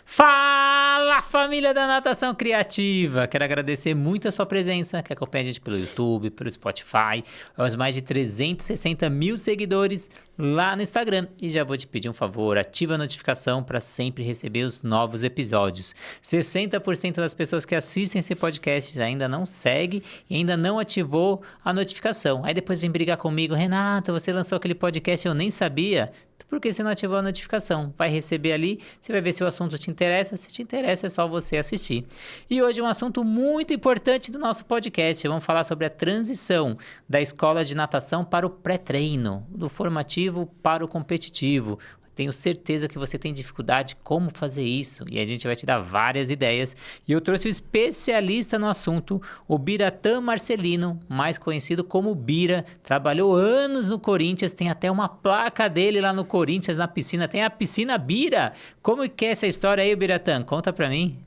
Fala, família da Natação Criativa! Quero agradecer muito a sua presença, que acompanha a gente pelo YouTube, pelo Spotify, aos mais de 360 mil seguidores lá no Instagram. E já vou te pedir um favor, ativa a notificação para sempre receber os novos episódios. 60% das pessoas que assistem esse podcast ainda não segue e ainda não ativou a notificação. Aí depois vem brigar comigo, Renato, você lançou aquele podcast e eu nem sabia. Porque você não ativou a notificação, vai receber ali, você vai ver se o assunto te interessa, se te interessa é só você assistir. E hoje é um assunto muito importante do nosso podcast, vamos falar sobre a transição da escola de natação para o pré-treino, do formativo para o competitivo. Tenho certeza que você tem dificuldade como fazer isso e a gente vai te dar várias ideias. E eu trouxe um especialista no assunto, o Biratã Marcelino, mais conhecido como Bira. Trabalhou anos no Corinthians, tem até uma placa dele lá no Corinthians, na piscina. Tem a piscina Bira. Como que é essa história aí, Biratã? Conta pra mim.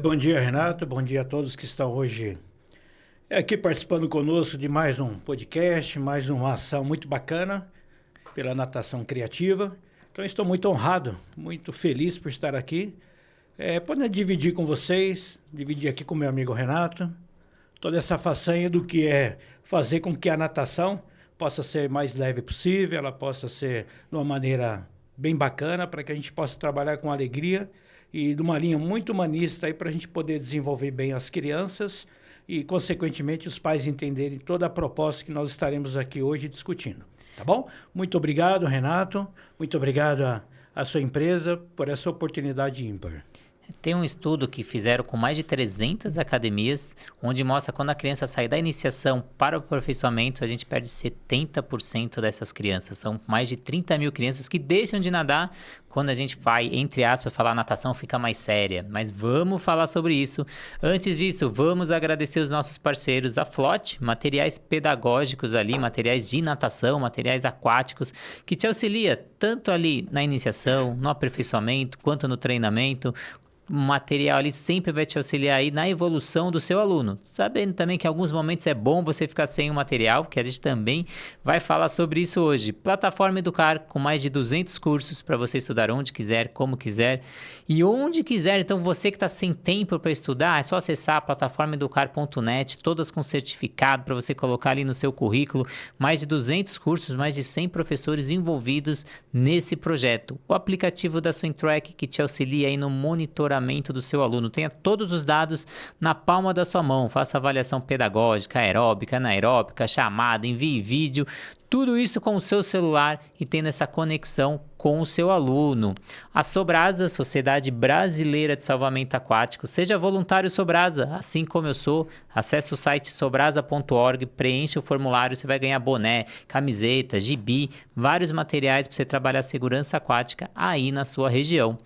Bom dia, Renato. Bom dia a todos que estão hoje aqui participando conosco de mais um podcast, mais uma ação muito bacana pela Natação Criativa. Então, estou muito honrado, muito feliz por estar aqui, podendo dividir com vocês, dividir aqui com meu amigo Renato, toda essa façanha do que é fazer com que a natação possa ser mais leve possível, ela possa ser de uma maneira bem bacana, para que a gente possa trabalhar com alegria e de uma linha muito humanista aí para a gente poder desenvolver bem as crianças e, consequentemente, os pais entenderem toda a proposta que nós estaremos aqui hoje discutindo. Tá bom? Muito obrigado, Renato. Muito obrigado à sua empresa por essa oportunidade ímpar. Tem um estudo que fizeram com mais de 300 academias, onde mostra que quando a criança sai da iniciação para o aperfeiçoamento, a gente perde 70% dessas crianças. São mais de 30 mil crianças que deixam de nadar quando a gente vai, entre aspas, falar natação fica mais séria. Mas vamos falar sobre isso. Antes disso, vamos agradecer os nossos parceiros, a Flote, materiais pedagógicos ali, materiais de natação, materiais aquáticos, que te auxilia tanto ali na iniciação, no aperfeiçoamento, quanto no treinamento. O material ali sempre vai te auxiliar aí na evolução do seu aluno. Sabendo também que em alguns momentos é bom você ficar sem o material, que a gente também vai falar sobre isso hoje. Plataforma Educar, com mais de 200 cursos para você estudar onde quiser, como quiser e onde quiser. Então, você que está sem tempo para estudar, é só acessar plataformaeducar.net, todas com certificado para você colocar ali no seu currículo. Mais de 200 cursos, mais de 100 professores envolvidos nesse projeto. O aplicativo da Swimtrack que te auxilia aí no monitoramento do seu aluno. Tenha todos os dados na palma da sua mão. Faça avaliação pedagógica, aeróbica, anaeróbica, chamada, envie vídeo. Tudo isso com o seu celular e tendo essa conexão com o seu aluno. A Sobrasa, Sociedade Brasileira de Salvamento Aquático. Seja voluntário Sobrasa, assim como eu sou. Acesse o site sobrasa.org, preencha o formulário, você vai ganhar boné, camiseta, gibi, vários materiais para você trabalhar segurança aquática aí na sua região.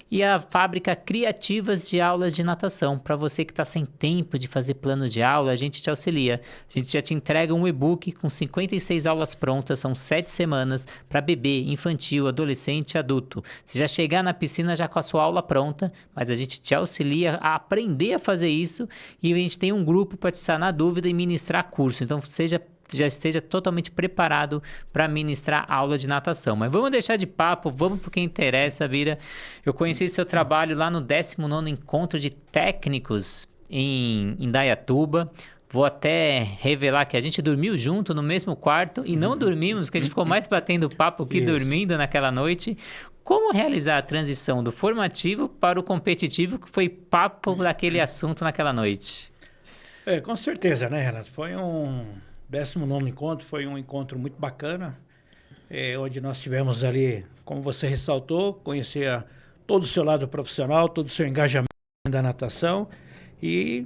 E a Fábrica Criativas de Aulas de Natação. Para você que está sem tempo de fazer plano de aula, a gente te auxilia. A gente já te entrega um e-book com 56 aulas prontas, são 7 semanas para bebê, infantil, adolescente e adulto. Você já chegar na piscina já com a sua aula pronta, mas a gente te auxilia a aprender a fazer isso e a gente tem um grupo para te sanar dúvida e ministrar curso. Então, já esteja totalmente preparado para ministrar aula de natação. Mas vamos deixar de papo, vamos para o que interessa, Bira. Eu conheci seu trabalho lá no 19º Encontro de Técnicos em Indaiatuba. Vou até revelar que a gente dormiu junto no mesmo quarto e não dormimos, que a gente ficou mais batendo papo que dormindo naquela noite. Como realizar a transição do formativo para o competitivo, que foi papo daquele assunto naquela noite? Com certeza, né, Renato? Foi um 19º encontro, foi um encontro muito bacana, onde nós tivemos ali, como você ressaltou, conhecer todo o seu lado profissional, todo o seu engajamento da natação e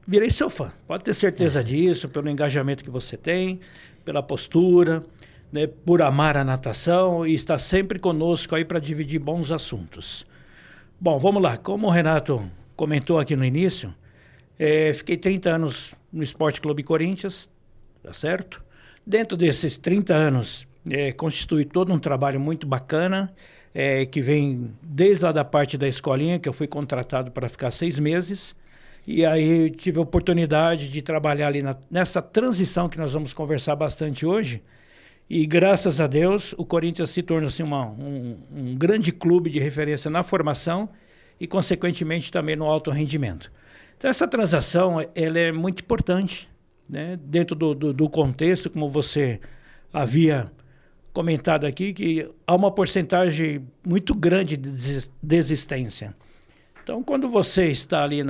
virei seu fã. Pode ter certeza disso, pelo engajamento que você tem, pela postura, né, por amar a natação e estar sempre conosco aí para dividir bons assuntos. Bom, vamos lá. Como o Renato comentou aqui no início, fiquei 30 anos no Esporte Clube Corinthians, tá certo? Dentro desses 30 anos, constitui todo um trabalho muito bacana, que vem desde lá da parte da escolinha, que eu fui contratado para ficar 6 meses, e aí tive a oportunidade de trabalhar ali nessa transição que nós vamos conversar bastante hoje, E graças a Deus, o Corinthians se torna assim, um grande clube de referência na formação e, consequentemente, também no alto rendimento. Então, essa transação ela é muito importante, né? Dentro do contexto, como você havia comentado aqui, que há uma porcentagem muito grande de desistência. Então, quando você está ali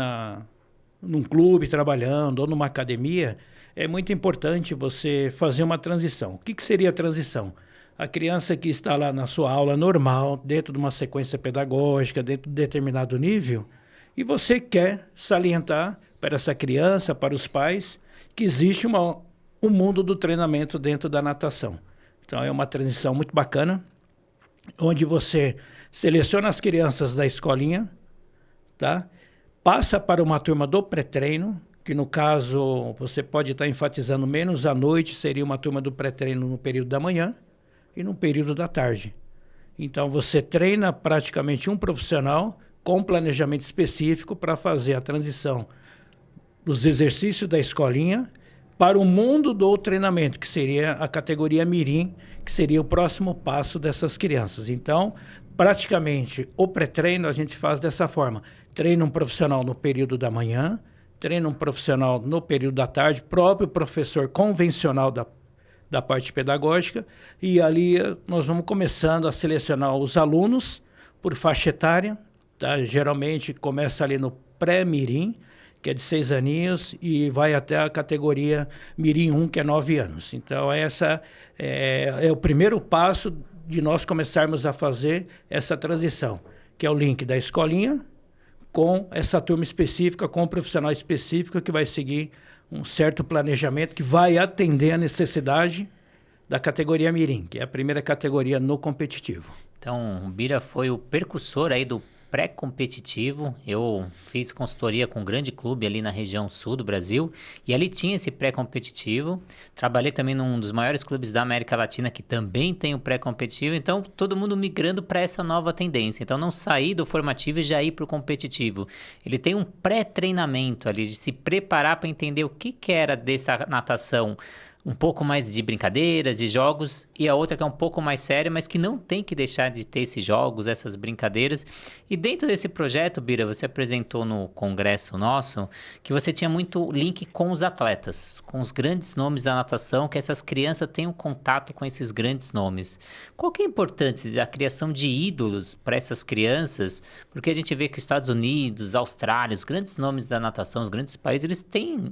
num clube trabalhando ou numa academia, é muito importante você fazer uma transição. O que seria a transição? A criança que está lá na sua aula normal, dentro de uma sequência pedagógica, dentro de determinado nível, e você quer salientar para essa criança, para os pais, que existe um mundo do treinamento dentro da natação. Então, é uma transição muito bacana, onde você seleciona as crianças da escolinha, tá? Passa para uma turma do pré-treino, que no caso você pode estar enfatizando menos à noite, seria uma turma do pré-treino no período da manhã e no período da tarde. Então você treina praticamente um profissional com planejamento específico para fazer a transição dos exercícios da escolinha para o mundo do treinamento, que seria a categoria Mirim, que seria o próximo passo dessas crianças. Então, praticamente, o pré-treino a gente faz dessa forma. Treina um profissional no período da manhã, treina um profissional no período da tarde, próprio professor convencional da parte pedagógica, e ali nós vamos começando a selecionar os alunos por faixa etária, tá? Geralmente começa ali no pré-mirim, que é de 6 aninhos, e vai até a categoria Mirim 1, que é 9 anos. Então, essa é o primeiro passo de nós começarmos a fazer essa transição, que é o link da escolinha com essa turma específica, com um profissional específico que vai seguir um certo planejamento que vai atender a necessidade da categoria Mirim, que é a primeira categoria no competitivo. Então, o Bira foi o percussor aí do pré-competitivo. Eu fiz consultoria com um grande clube ali na região sul do Brasil e ali tinha esse pré-competitivo. Trabalhei também num dos maiores clubes da América Latina que também tem o pré-competitivo. Então, todo mundo migrando para essa nova tendência. Então, não sair do formativo e já ir para o competitivo. Ele tem um pré-treinamento ali de se preparar para entender o que era dessa natação, um pouco mais de brincadeiras, de jogos, e a outra que é um pouco mais séria, mas que não tem que deixar de ter esses jogos, essas brincadeiras. E dentro desse projeto, Bira, você apresentou no congresso nosso que você tinha muito link com os atletas, com os grandes nomes da natação, que essas crianças tenham contato com esses grandes nomes. Qual que é a importância da criação de ídolos para essas crianças? Porque a gente vê que os Estados Unidos, Austrália, os grandes nomes da natação, os grandes países,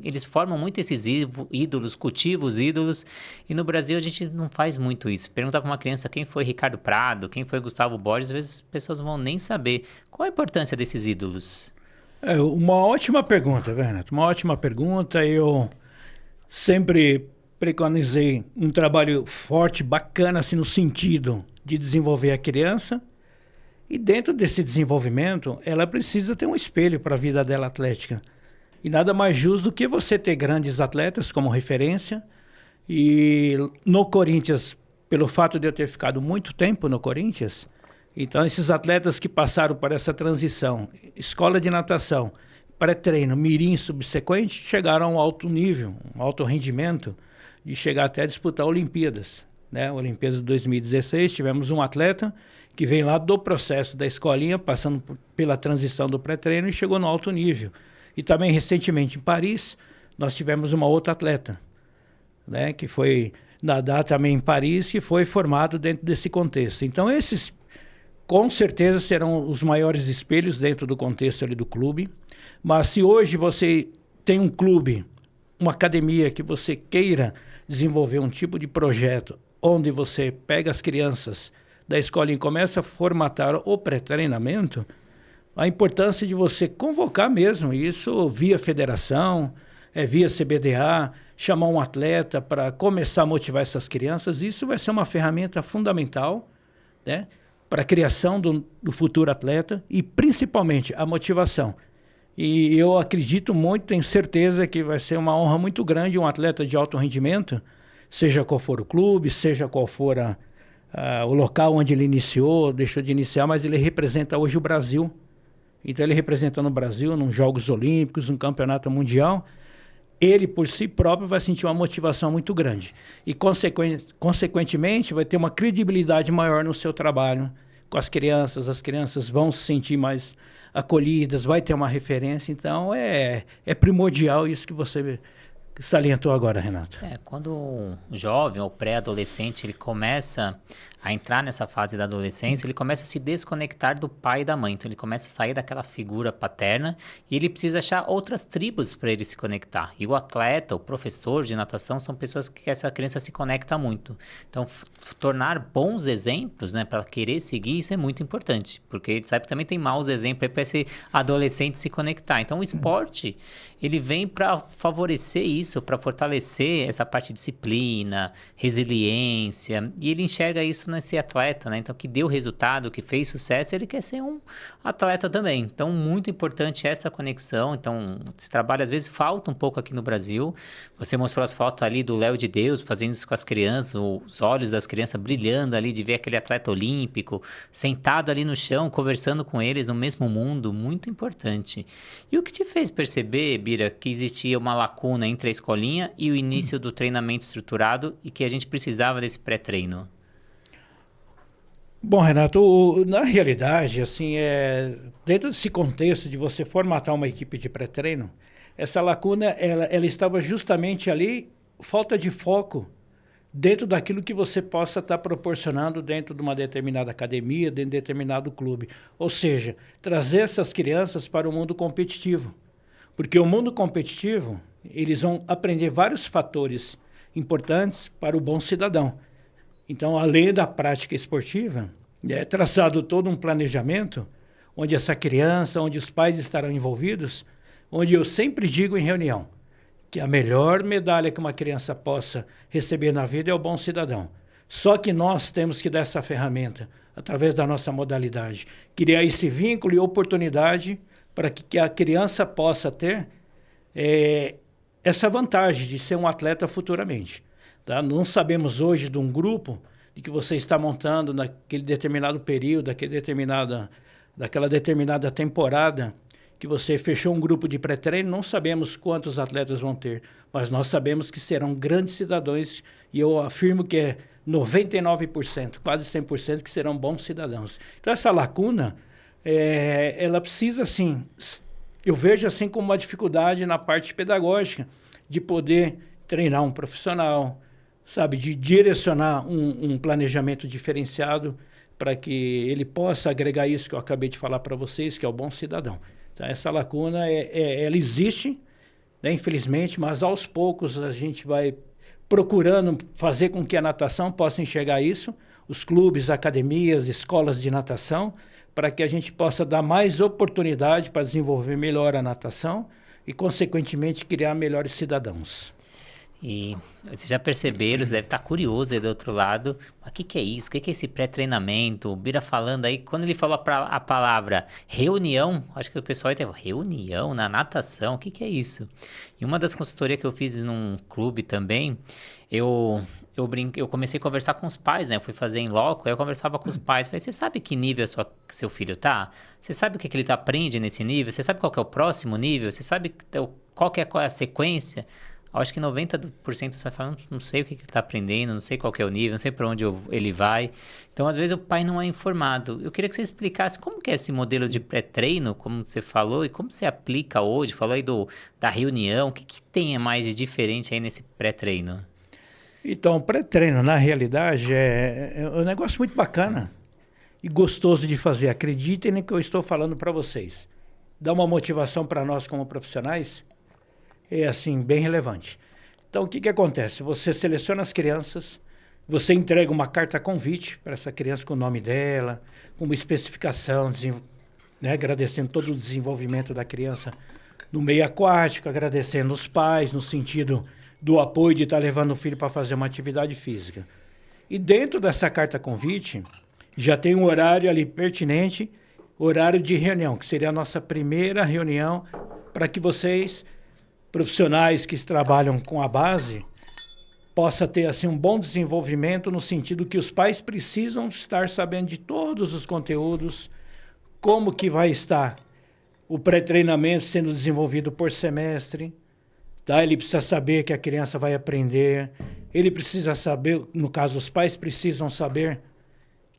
eles formam muito esses ídolos, cultivam os ídolos, e no Brasil a gente não faz muito isso. Perguntar para uma criança quem foi Ricardo Prado, quem foi Gustavo Borges, às vezes as pessoas vão nem saber. Qual a importância desses ídolos? Uma ótima pergunta, Renato. Uma ótima pergunta. Eu sempre preconizei um trabalho forte, bacana, assim, no sentido de desenvolver a criança. E dentro desse desenvolvimento, ela precisa ter um espelho para a vida dela atlética. E nada mais justo do que você ter grandes atletas como referência. E no Corinthians, pelo fato de eu ter ficado muito tempo no Corinthians, então esses atletas que passaram por essa transição, escola de natação, pré-treino, mirim subsequente, chegaram a um alto nível, um alto rendimento, de chegar até a disputar Olimpíadas, né? Olimpíadas de 2016, tivemos um atleta que vem lá do processo da escolinha, passando pela transição do pré-treino e chegou no alto nível. E também recentemente em Paris, nós tivemos uma outra atleta, né, que foi nadar também em Paris, que foi formado dentro desse contexto. Então esses, com certeza, serão os maiores espelhos dentro do contexto ali do clube. Mas se hoje você tem um clube, uma academia que você queira desenvolver um tipo de projeto onde você pega as crianças da escola e começa a formatar o pré-treinamento, a importância de você convocar mesmo isso via federação, via CBDA, chamar um atleta para começar a motivar essas crianças, isso vai ser uma ferramenta fundamental, né, para a criação do futuro atleta e principalmente a motivação. E eu acredito muito, tenho certeza que vai ser uma honra muito grande um atleta de alto rendimento, seja qual for o clube, seja qual for o local onde ele iniciou, deixou de iniciar, mas ele representa hoje o Brasil. Então ele representa no Brasil, nos Jogos Olímpicos, no Campeonato Mundial, ele por si próprio vai sentir uma motivação muito grande. E, consequentemente, vai ter uma credibilidade maior no seu trabalho com as crianças vão se sentir mais acolhidas, vai ter uma referência. Então, é primordial isso que você salientou agora, Renato. Quando o jovem ou pré-adolescente ele começa a entrar nessa fase da adolescência, ele começa a se desconectar do pai e da mãe. Então ele começa a sair daquela figura paterna e ele precisa achar outras tribos para ele se conectar. E o atleta, o professor de natação são pessoas que essa criança se conecta muito. Então tornar bons exemplos, né, para querer seguir, isso é muito importante, porque ele sabe que também tem maus exemplos para esse adolescente se conectar. Então o esporte ele vem para favorecer isso, para fortalecer essa parte de disciplina, resiliência, e ele enxerga isso nesse atleta, né? Então, que deu resultado, que fez sucesso, ele quer ser um atleta também. Então, muito importante essa conexão. Então, esse trabalho às vezes falta um pouco aqui no Brasil. Você mostrou as fotos ali do Léo de Deus fazendo isso com as crianças, os olhos das crianças brilhando ali de ver aquele atleta olímpico sentado ali no chão, conversando com eles no mesmo mundo, muito importante. E o que te fez perceber, Bira, que existia uma lacuna entre a escolinha e o início do treinamento estruturado e que a gente precisava desse pré-treino? Bom, Renato, na realidade, assim, dentro desse contexto de você formatar uma equipe de pré-treino, essa lacuna, ela estava justamente ali, falta de foco dentro daquilo que você possa estar proporcionando dentro de uma determinada academia, dentro de determinado clube. Ou seja, trazer essas crianças para o mundo competitivo. Porque o mundo competitivo, eles vão aprender vários fatores importantes para o bom cidadão. Então, além da prática esportiva, é traçado todo um planejamento onde essa criança, onde os pais estarão envolvidos, onde eu sempre digo em reunião que a melhor medalha que uma criança possa receber na vida é o bom cidadão. Só que nós temos que dar essa ferramenta, através da nossa modalidade, criar esse vínculo e oportunidade para que a criança possa ter essa vantagem de ser um atleta futuramente. Tá? Não sabemos hoje de um grupo de que você está montando naquele determinado período, daquela determinada temporada, que você fechou um grupo de pré-treino, não sabemos quantos atletas vão ter, mas nós sabemos que serão grandes cidadãos, e eu afirmo que é 99%, quase 100% que serão bons cidadãos. Então essa lacuna, ela precisa, assim, eu vejo assim como uma dificuldade na parte pedagógica, de poder treinar um profissional, sabe, de direcionar um planejamento diferenciado para que ele possa agregar isso que eu acabei de falar para vocês, que é o bom cidadão. Então, essa lacuna, ela existe, né, infelizmente, mas aos poucos a gente vai procurando fazer com que a natação possa enxergar isso, os clubes, academias, escolas de natação, para que a gente possa dar mais oportunidade para desenvolver melhor a natação e, consequentemente, criar melhores cidadãos. E vocês já perceberam, você deve estar curioso aí do outro lado, mas o que é isso? O que é esse pré-treinamento? O Bira falando aí, quando ele falou a palavra reunião, acho que o pessoal teve reunião na natação, o que é isso? E uma das consultorias que eu fiz num clube também, eu comecei a conversar com os pais, né? Eu fui fazer em loco, aí eu conversava com os pais. Falei, você sabe que nível seu filho tá? Você sabe o que ele aprende nesse nível? Você sabe qual que é o próximo nível? Você sabe qual é a sequência? Acho que 90% você vai falar, não sei o que ele está aprendendo, não sei qual que é o nível, não sei para onde ele vai. Então, às vezes, o pai não é informado. Eu queria que você explicasse como que é esse modelo de pré-treino, como você falou, e como você aplica hoje. Falou aí da reunião, o que tem mais de diferente aí nesse pré-treino? Então, o pré-treino, na realidade, é um negócio muito bacana e gostoso de fazer. Acreditem no que eu estou falando para vocês. Dá uma motivação para nós como profissionais, assim, bem relevante. Então, o que acontece? Você seleciona as crianças, você entrega uma carta convite para essa criança com o nome dela, com uma especificação, né, agradecendo todo o desenvolvimento da criança no meio aquático, agradecendo os pais no sentido do apoio de estar levando o filho para fazer uma atividade física. E dentro dessa carta convite, já tem um horário ali pertinente, horário de reunião, que seria a nossa primeira reunião para que vocês, profissionais que trabalham com a base, possa ter assim um bom desenvolvimento no sentido que os pais precisam estar sabendo de todos os conteúdos, como que vai estar o pré-treinamento sendo desenvolvido por semestre, tá? Ele precisa saber que a criança vai aprender, ele precisa saber, no caso, os pais precisam saber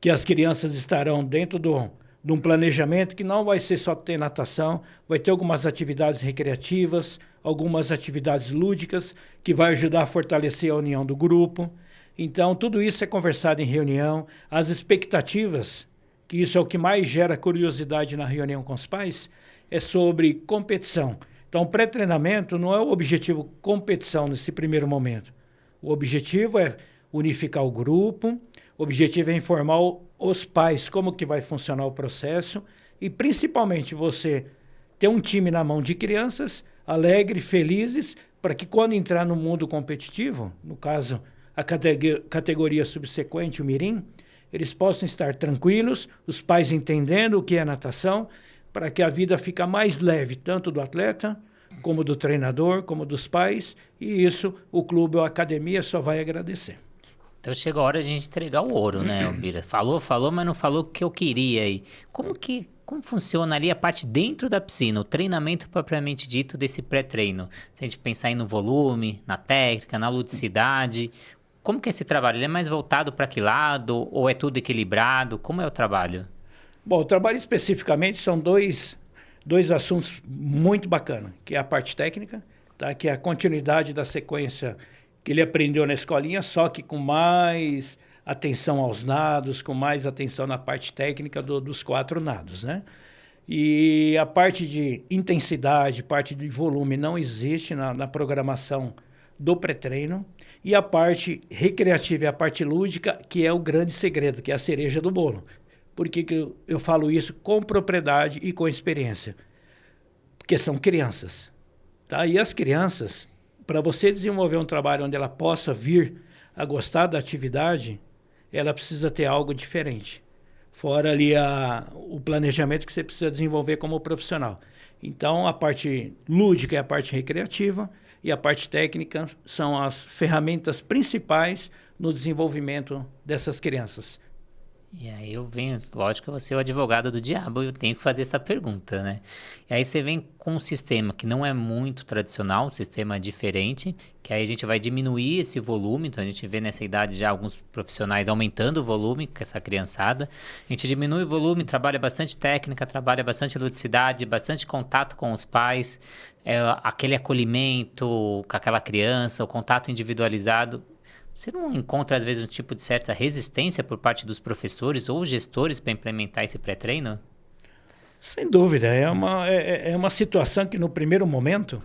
que as crianças estarão dentro de um planejamento que não vai ser só ter natação, vai ter algumas atividades recreativas, algumas atividades lúdicas, que vai ajudar a fortalecer a união do grupo. Então, tudo isso é conversado em reunião. As expectativas, que isso é o que mais gera curiosidade na reunião com os pais, é sobre competição. Então, o pré-treinamento não é o objetivo competição nesse primeiro momento. O objetivo é unificar o grupo, o objetivo é informar os pais como que vai funcionar o processo e, principalmente, você ter um time na mão de crianças alegres, felizes, para que quando entrar no mundo competitivo, no caso, a categoria subsequente, o mirim, eles possam estar tranquilos, os pais entendendo o que é natação, para que a vida fique mais leve, tanto do atleta, como do treinador, como dos pais, e isso o clube ou a academia só vai agradecer. Então chega a hora de a gente entregar o ouro, né, Bira? Falou, mas não falou o que eu queria aí. Como funciona ali a parte dentro da piscina, o treinamento propriamente dito desse pré-treino? Se a gente pensar aí no volume, na técnica, na ludicidade, como que é esse trabalho? Ele é mais voltado para que lado? Ou é tudo equilibrado? Como é o trabalho? Bom, o trabalho especificamente são dois assuntos muito bacanas, que é a parte técnica, tá? Que é a continuidade da sequência que ele aprendeu na escolinha, só que com mais atenção aos nados, com mais atenção na parte técnica dos 4 nados, né? E a parte de intensidade, parte de volume não existe na programação do pré-treino. E a parte recreativa e a parte lúdica, que é o grande segredo, que é a cereja do bolo. Por que que eu falo isso com propriedade e com experiência? Porque são crianças, tá? E as crianças, para você desenvolver um trabalho onde ela possa vir a gostar da atividade, ela precisa ter algo diferente. Fora ali o planejamento que você precisa desenvolver como profissional. Então, a parte lúdica é a parte recreativa e a parte técnica são as ferramentas principais no desenvolvimento dessas crianças. E aí eu venho, lógico que eu vou ser o advogado do diabo, eu tenho que fazer essa pergunta, né? E aí você vem com um sistema que não é muito tradicional, um sistema diferente, que aí a gente vai diminuir esse volume, então a gente vê nessa idade já alguns profissionais aumentando o volume com essa criançada. A gente diminui o volume, trabalha bastante técnica, trabalha bastante ludicidade, bastante contato com os pais, aquele acolhimento com aquela criança, o contato individualizado. Você não encontra, às vezes, um tipo de certa resistência por parte dos professores ou gestores para implementar esse pré-treino? Sem dúvida, é uma situação que no primeiro momento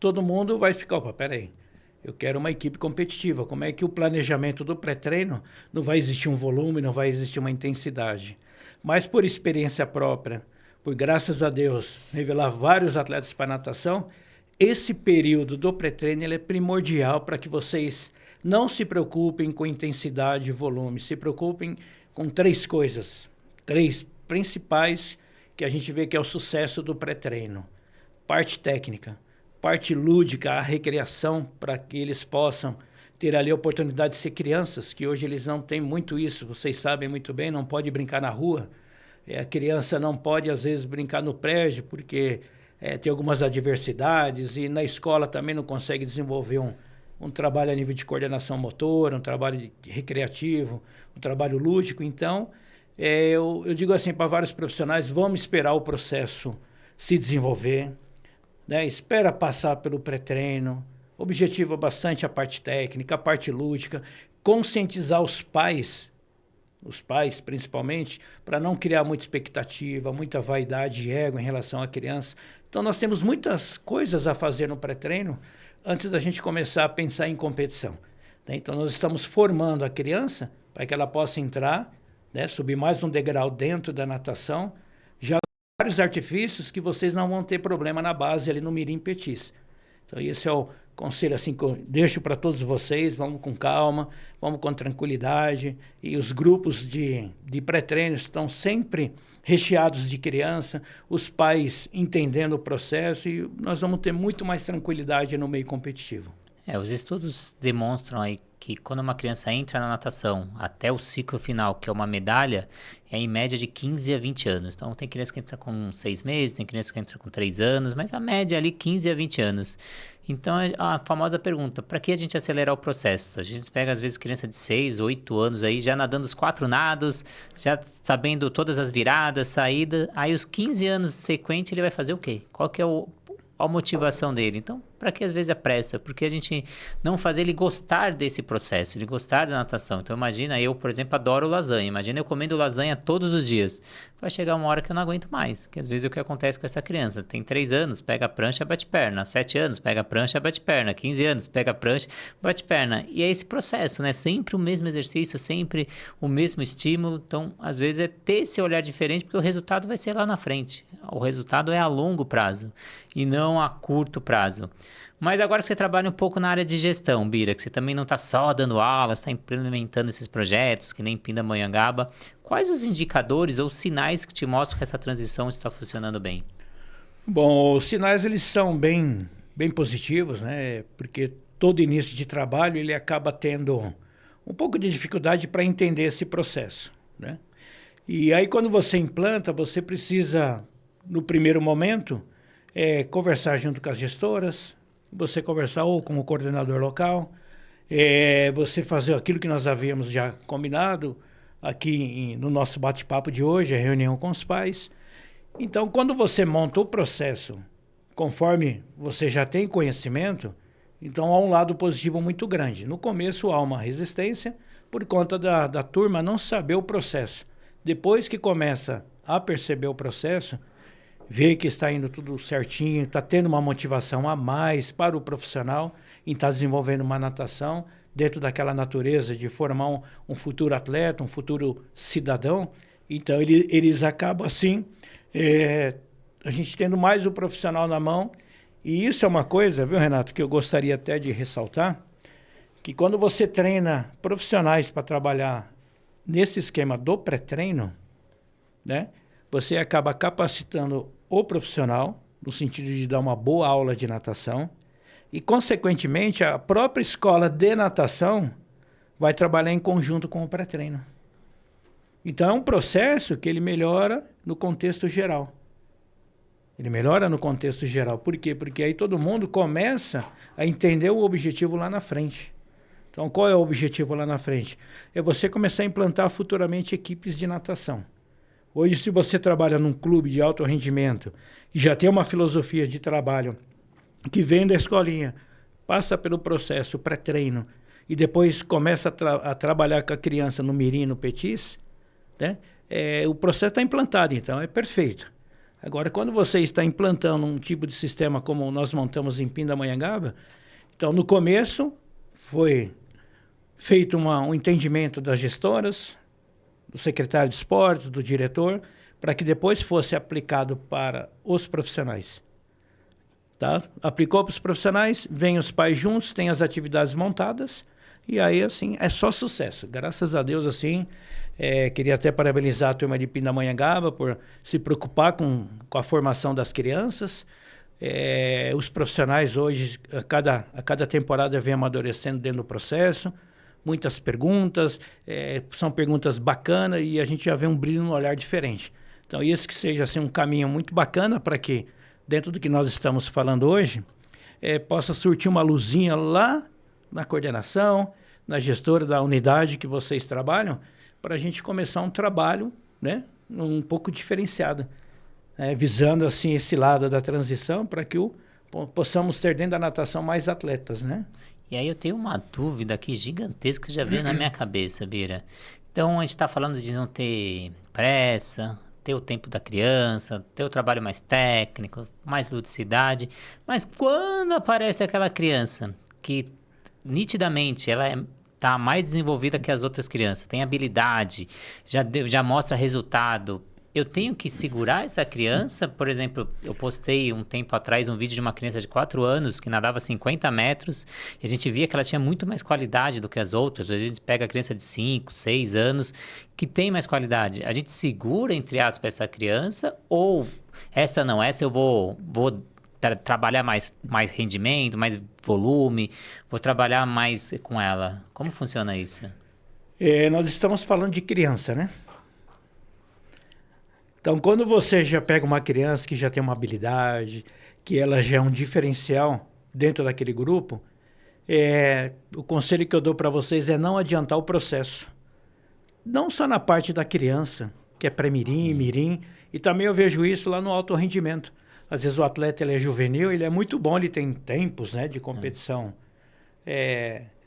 todo mundo vai ficar, opa, peraí, eu quero uma equipe competitiva, como é que o planejamento do pré-treino não vai existir um volume, não vai existir uma intensidade? Mas por experiência própria, por graças a Deus, revelar vários atletas para natação, esse período do pré-treino é primordial para que vocês não se preocupem com intensidade e volume, se preocupem com 3 coisas, 3 principais que a gente vê que é o sucesso do pré-treino. Parte técnica, parte lúdica, a recreação, para que eles possam ter ali a oportunidade de ser crianças, que hoje eles não têm muito isso, vocês sabem muito bem, não pode brincar na rua, a criança não pode às vezes brincar no prédio, porque tem algumas adversidades e na escola também não consegue desenvolver um trabalho a nível de coordenação motora, um trabalho recreativo, um trabalho lúdico. Então, eu digo assim para vários profissionais, vamos esperar o processo se desenvolver, né? Espera passar pelo pré-treino, objetiva bastante a parte técnica, a parte lúdica, conscientizar os pais principalmente, para não criar muita expectativa, muita vaidade e ego em relação à criança. Então, nós temos muitas coisas a fazer no pré-treino antes da gente começar a pensar em competição, né? Então, nós estamos formando a criança para que ela possa entrar, né, subir mais um degrau dentro da natação, já com vários artifícios que vocês não vão ter problema na base ali no Mirim Petis. Então, esse é o conselho assim, que eu deixo para todos vocês, vamos com calma, vamos com tranquilidade, e os grupos de pré-treino estão sempre recheados de criança, os pais entendendo o processo, e nós vamos ter muito mais tranquilidade no meio competitivo. Os estudos demonstram aí que quando uma criança entra na natação até o ciclo final, que é uma medalha, é em média de 15 a 20 anos. Então, tem criança que entra com 6 meses, tem criança que entra com 3 anos, mas a média é ali 15 a 20 anos. Então, é a famosa pergunta, para que a gente acelerar o processo? A gente pega, às vezes, criança de 6, 8 anos aí, já nadando os 4 nados, já sabendo todas as viradas, saídas. Aí, os 15 anos sequente, ele vai fazer o quê? Qual que é a motivação dele? Então, para que às vezes a pressa? Porque a gente não fazer ele gostar desse processo, ele gostar da natação. Então, imagina, eu, por exemplo, adoro lasanha. Imagina eu comendo lasanha todos os dias. Vai chegar uma hora que eu não aguento mais. Que às vezes é o que acontece com essa criança. Tem 3 anos, pega a prancha, bate perna. 7 anos, pega a prancha, bate perna. 15 anos, pega a prancha, bate perna. E é esse processo, né? Sempre o mesmo exercício, sempre o mesmo estímulo. Então, às vezes é ter esse olhar diferente, porque o resultado vai ser lá na frente. O resultado é a longo prazo e não a curto prazo. Mas agora que você trabalha um pouco na área de gestão, Bira, que você também não está só dando aula, está implementando esses projetos, que nem Pindamonhangaba, quais os indicadores ou sinais que te mostram que essa transição está funcionando bem? Bom, os sinais eles são bem positivos, né? Porque todo início de trabalho ele acaba tendo um pouco de dificuldade para entender esse processo, né? E aí quando você implanta, você precisa, no primeiro momento, conversar junto com as gestoras, você conversar ou com o coordenador local, você fazer aquilo que nós havíamos já combinado aqui no nosso bate-papo de hoje, a reunião com os pais. Então, quando você monta o processo, conforme você já tem conhecimento, então há um lado positivo muito grande. No começo há uma resistência por conta da turma não saber o processo. Depois que começa a perceber o processo, vê que está indo tudo certinho, está tendo uma motivação a mais para o profissional em estar desenvolvendo uma natação dentro daquela natureza de formar um futuro atleta, um futuro cidadão. Então, eles acabam assim, a gente tendo mais o profissional na mão. E isso é uma coisa, viu, Renato, que eu gostaria até de ressaltar, que quando você treina profissionais para trabalhar nesse esquema do pré-treino, né, você acaba capacitando o profissional, no sentido de dar uma boa aula de natação, e, consequentemente, a própria escola de natação vai trabalhar em conjunto com o pré-treino. Então, é um processo que ele melhora no contexto geral. Ele melhora no contexto geral. Por quê? Porque aí todo mundo começa a entender o objetivo lá na frente. Então, qual é o objetivo lá na frente? É você começar a implantar futuramente equipes de natação. Hoje, se você trabalha num clube de alto rendimento e já tem uma filosofia de trabalho que vem da escolinha, passa pelo processo pré-treino e depois começa a trabalhar com a criança no mirim, no petis, né? O processo está implantado, então é perfeito. Agora, quando você está implantando um tipo de sistema como nós montamos em Pindamonhangaba, então no começo foi feito um entendimento das gestoras, do secretário de esportes, do diretor, para que depois fosse aplicado para os profissionais. Tá? Aplicou para os profissionais, vem os pais juntos, tem as atividades montadas, e aí, assim, é só sucesso. Graças a Deus, assim, queria até parabenizar a turma de Pindamonhangaba por se preocupar com a formação das crianças. Os profissionais hoje, a cada temporada, vem amadurecendo dentro do processo. Muitas perguntas, são perguntas bacanas e a gente já vê um brilho no olhar diferente. Então, isso que seja assim, um caminho muito bacana para que, dentro do que nós estamos falando hoje, possa surtir uma luzinha lá na coordenação, na gestora da unidade que vocês trabalham, para a gente começar um trabalho, né, um pouco diferenciado, visando assim esse lado da transição para que possamos ter dentro da natação mais atletas, né? E aí eu tenho uma dúvida aqui gigantesca que já veio na minha cabeça, Bira. Então a gente está falando de não ter pressa, ter o tempo da criança, ter o trabalho mais técnico, mais ludicidade. Mas quando aparece aquela criança que nitidamente ela está mais desenvolvida que as outras crianças, tem habilidade, já mostra resultado, eu tenho que segurar essa criança? Por exemplo, eu postei um tempo atrás um vídeo de uma criança de 4 anos que nadava 50 metros e a gente via que ela tinha muito mais qualidade do que as outras. A gente pega a criança de 5, 6 anos que tem mais qualidade. A gente segura, entre aspas, essa criança ou essa não, essa eu vou trabalhar mais rendimento, mais volume, vou trabalhar mais com ela. Como funciona isso? Nós estamos falando de criança, né? Então, quando você já pega uma criança que já tem uma habilidade, que ela já é um diferencial dentro daquele grupo, o conselho que eu dou para vocês é não adiantar o processo. Não só na parte da criança, que é pré-mirim, mirim, e também eu vejo isso lá no alto rendimento. Às vezes o atleta ele é juvenil, ele é muito bom, ele tem tempos, né, de competição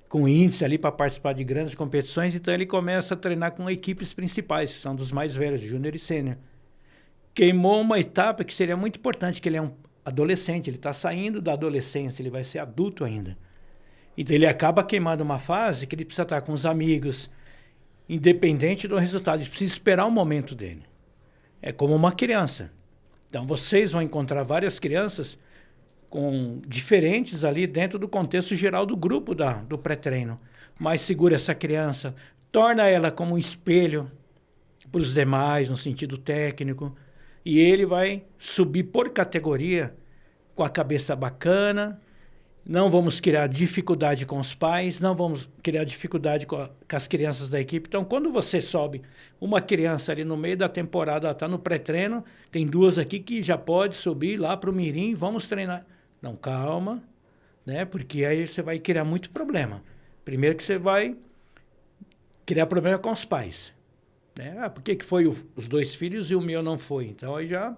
com índice ali para participar de grandes competições, então ele começa a treinar com equipes principais, que são dos mais velhos, júnior e sênior. Queimou uma etapa que seria muito importante, que ele é um adolescente, ele está saindo da adolescência, ele vai ser adulto ainda. Então ele acaba queimando uma fase que ele precisa estar com os amigos, independente do resultado, ele precisa esperar o momento dele. É como uma criança. Então vocês vão encontrar várias crianças diferentes ali dentro do contexto geral do grupo do pré-treino. Mas segura essa criança, torna ela como um espelho para os demais, no sentido técnico, e ele vai subir por categoria com a cabeça bacana. Não vamos criar dificuldade com os pais, não vamos criar dificuldade com as crianças da equipe. Então, quando você sobe uma criança ali no meio da temporada, ela está no pré-treino, tem duas aqui que já pode subir lá para o mirim, vamos treinar. Não, calma, né? Porque aí você vai criar muito problema. Primeiro que você vai criar problema com os pais. Né? Por que foi os 2 filhos e o meu não foi? Então, aí já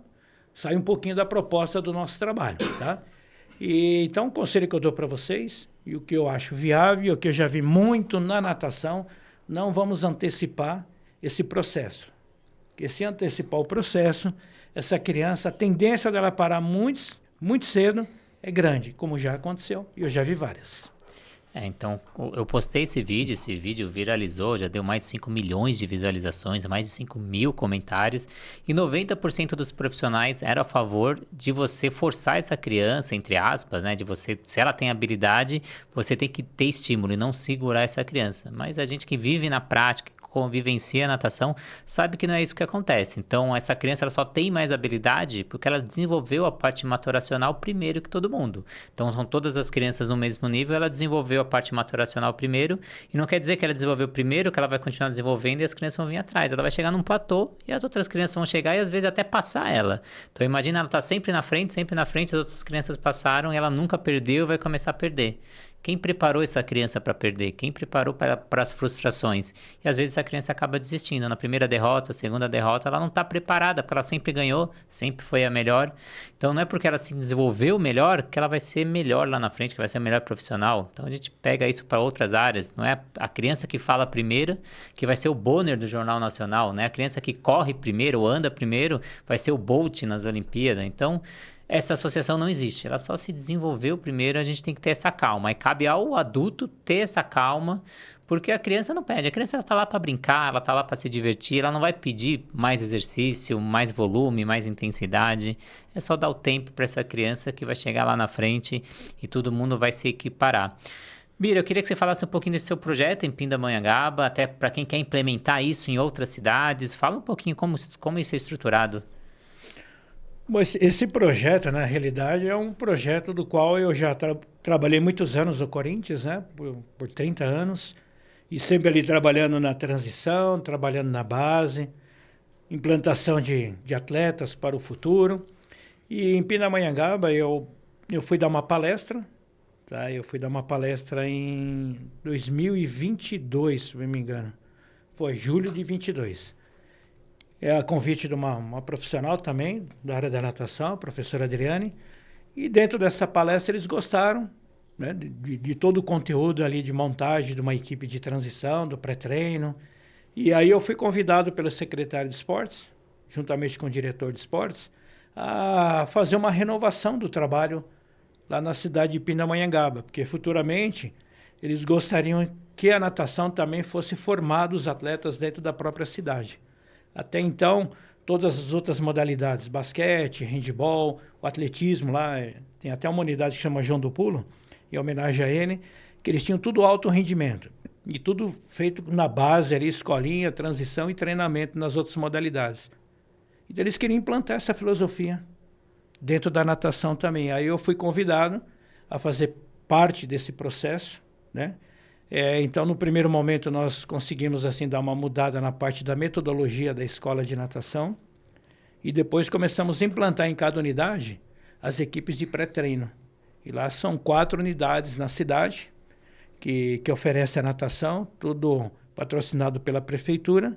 sai um pouquinho da proposta do nosso trabalho, tá? Então, o conselho que eu dou para vocês, e o que eu acho viável, o que eu já vi muito na natação, não vamos antecipar esse processo. Porque se antecipar o processo, essa criança, a tendência dela parar muito, muito cedo é grande, como já aconteceu, e eu já vi várias. Então, eu postei esse vídeo viralizou, já deu mais de 5 milhões de visualizações, mais de 5 mil comentários, e 90% dos profissionais eram a favor de você forçar essa criança, entre aspas, né, de você, se ela tem habilidade, você tem que ter estímulo e não segurar essa criança. Mas a gente que vive na prática, vivencia a natação, sabe que não é isso que acontece. Então, essa criança ela só tem mais habilidade porque ela desenvolveu a parte maturacional primeiro que todo mundo. Então, são todas as crianças no mesmo nível, ela desenvolveu a parte maturacional primeiro, e não quer dizer que ela desenvolveu primeiro, que ela vai continuar desenvolvendo e as crianças vão vir atrás. Ela vai chegar num platô e as outras crianças vão chegar e às vezes até passar ela. Então, imagina, ela está sempre na frente, as outras crianças passaram e ela nunca perdeu e vai começar a perder. Quem preparou essa criança para perder? Quem preparou para as frustrações? E às vezes essa criança acaba desistindo. Na primeira derrota, segunda derrota, ela não está preparada, porque ela sempre ganhou, sempre foi a melhor. Então não é porque ela se desenvolveu melhor que ela vai ser melhor lá na frente, que vai ser a melhor profissional. Então a gente pega isso para outras áreas. Não é a criança que fala primeiro que vai ser o Bonner do Jornal Nacional, né? A criança que corre primeiro, anda primeiro, vai ser o Bolt nas Olimpíadas. Então, essa associação não existe, ela só se desenvolveu primeiro, a gente tem que ter essa calma. E cabe ao adulto ter essa calma, porque a criança não pede. A criança está lá para brincar, ela está lá para se divertir, ela não vai pedir mais exercício, mais volume, mais intensidade. É só dar o tempo para essa criança que vai chegar lá na frente e todo mundo vai se equiparar. Bira, eu queria que você falasse um pouquinho desse seu projeto em Pindamonhangaba, até para quem quer implementar isso em outras cidades. Fala um pouquinho como isso é estruturado. Bom, esse projeto, na realidade, é um projeto do qual eu já trabalhei muitos anos no Corinthians, né? Por 30 anos, e sempre ali trabalhando na transição, trabalhando na base, implantação de atletas para o futuro. E em Pindamonhangaba eu fui dar uma palestra, tá? Eu fui dar uma palestra em 2022, se não me engano. Foi julho de 22. É a convite de uma profissional também, da área da natação, a professora Adriane. E dentro dessa palestra eles gostaram, né, de todo o conteúdo ali de montagem de uma equipe de transição, do pré-treino. E aí eu fui convidado pelo secretário de esportes, juntamente com o diretor de esportes, a fazer uma renovação do trabalho lá na cidade de Pindamonhangaba, porque futuramente eles gostariam que a natação também fosse formada os atletas dentro da própria cidade. Até então, todas as outras modalidades, basquete, handebol, o atletismo lá, tem até uma unidade que chama João do Pulo, em homenagem a ele, que eles tinham tudo alto rendimento. E tudo feito na base ali, escolinha, transição e treinamento nas outras modalidades. Então eles queriam implantar essa filosofia dentro da natação também. Aí eu fui convidado a fazer parte desse processo, né? Então, no primeiro momento, nós conseguimos assim dar uma mudada na parte da metodologia da escola de natação e depois começamos a implantar em cada unidade as equipes de pré-treino. E lá são 4 unidades na cidade que oferecem a natação, tudo patrocinado pela prefeitura.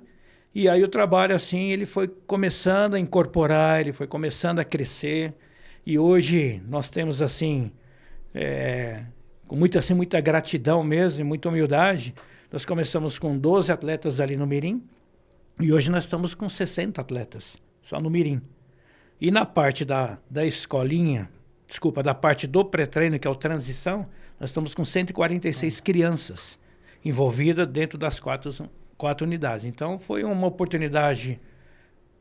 E aí o trabalho, assim, ele foi começando a incorporar, ele foi começando a crescer. E hoje nós temos, assim, com muita gratidão mesmo e muita humildade, nós começamos com 12 atletas ali no Mirim e hoje nós estamos com 60 atletas, só no Mirim. E na parte da escolinha, da parte do pré-treino, que é o transição, nós estamos com 146 crianças envolvidas dentro das 4 unidades. Então, foi uma oportunidade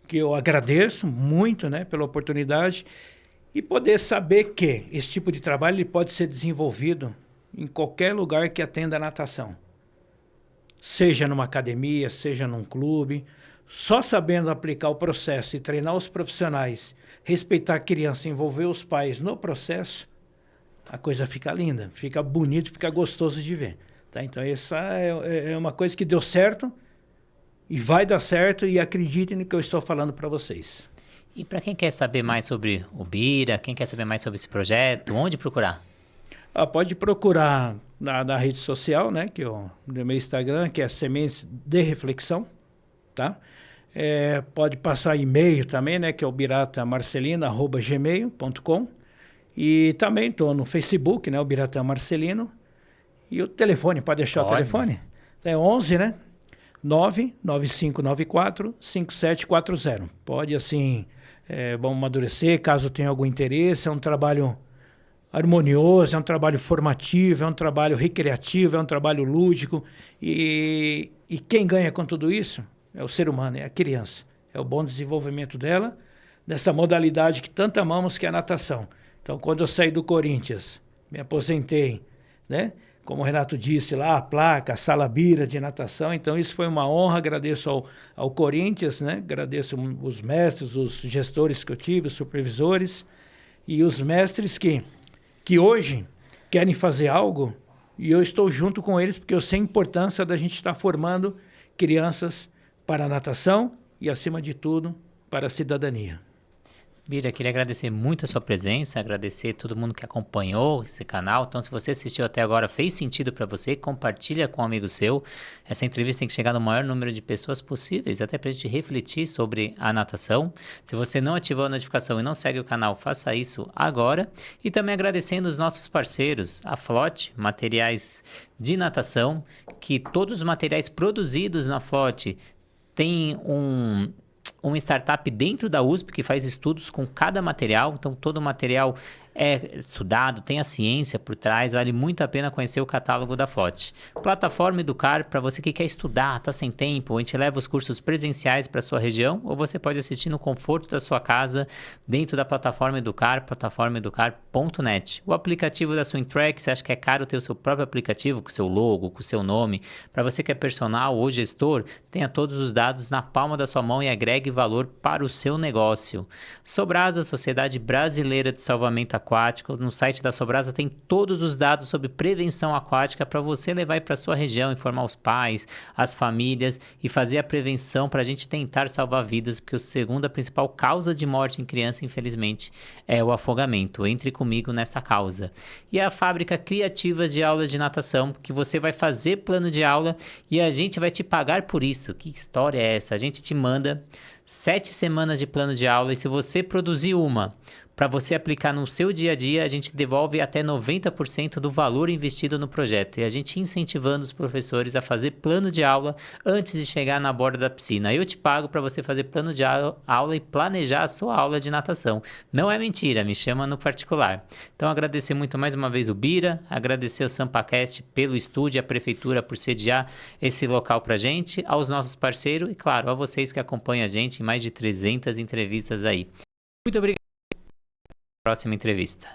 que eu agradeço muito, né, pela oportunidade e poder saber que esse tipo de trabalho ele pode ser desenvolvido em qualquer lugar que atenda a natação. Seja numa academia, seja num clube. Só sabendo aplicar o processo e treinar os profissionais, respeitar a criança, envolver os pais no processo, a coisa fica linda, fica bonito, fica gostoso de ver. Tá? Então, essa é uma coisa que deu certo e vai dar certo e acreditem no que eu estou falando para vocês. E para quem quer saber mais sobre o Bira, quem quer saber mais sobre esse projeto, onde procurar? Pode procurar na rede social, né, no meu Instagram, que é Sementes de Reflexão, tá? Pode passar e-mail também, né, que é o biratamarcelino@gmail.com. E também estou no Facebook, né, o Birata Marcelino. E o telefone, pode deixar o telefone? É 11, né? 99594-5740. Pode, assim, vamos amadurecer, caso tenha algum interesse. É um trabalho harmonioso, é um trabalho formativo, é um trabalho recreativo, é um trabalho lúdico. E quem ganha com tudo isso é o ser humano, é a criança. É o bom desenvolvimento dela, nessa modalidade que tanto amamos, que é a natação. Então, quando eu saí do Corinthians, me aposentei, né? Como o Renato disse lá, a placa, a sala Bira de natação. Então, isso foi uma honra. Agradeço ao Corinthians, né? Agradeço os mestres, os gestores que eu tive, os supervisores e os mestres que hoje querem fazer algo e eu estou junto com eles porque eu sei a importância da gente estar formando crianças para a natação e, acima de tudo, para a cidadania. Bira, queria agradecer muito a sua presença, agradecer a todo mundo que acompanhou esse canal. Então, se você assistiu até agora, fez sentido para você, compartilha com um amigo seu. Essa entrevista tem que chegar no maior número de pessoas possíveis, até para a gente refletir sobre a natação. Se você não ativou a notificação e não segue o canal, faça isso agora. E também agradecendo os nossos parceiros, a Flote, materiais de natação, que todos os materiais produzidos na Flote têm uma startup dentro da USP que faz estudos com cada material, então todo o material é estudado, tem a ciência por trás, vale muito a pena conhecer o catálogo da Flote. Plataforma Educar, para você que quer estudar, está sem tempo, a gente leva os cursos presenciais para a sua região, ou você pode assistir no conforto da sua casa, dentro da Plataforma Educar, plataformaeducar.net. O aplicativo da Swimtrack, você acha que é caro ter o seu próprio aplicativo, com o seu logo, com o seu nome? Para você que é personal ou gestor, tenha todos os dados na palma da sua mão e agregue valor para o seu negócio. Sobrasa, Sociedade Brasileira de Salvamento Aquático. No site da Sobrasa tem todos os dados sobre prevenção aquática para você levar para a sua região, informar os pais, as famílias e fazer a prevenção para a gente tentar salvar vidas, porque a segunda principal causa de morte em criança, infelizmente, é o afogamento. Entre comigo nessa causa. E a Fábrica Criativas de Aulas de Natação, que você vai fazer plano de aula e a gente vai te pagar por isso. Que história é essa? A gente te manda 7 semanas de plano de aula e se você produzir para você aplicar no seu dia a dia, a gente devolve até 90% do valor investido no projeto. E a gente incentivando os professores a fazer plano de aula antes de chegar na borda da piscina. Eu te pago para você fazer plano de aula e planejar a sua aula de natação. Não é mentira, me chama no particular. Então, agradecer muito mais uma vez o Bira, agradecer o SampaCast pelo estúdio, a prefeitura por sediar esse local para a gente, aos nossos parceiros e, claro, a vocês que acompanham a gente em mais de 300 entrevistas aí. Muito obrigado. Próxima entrevista.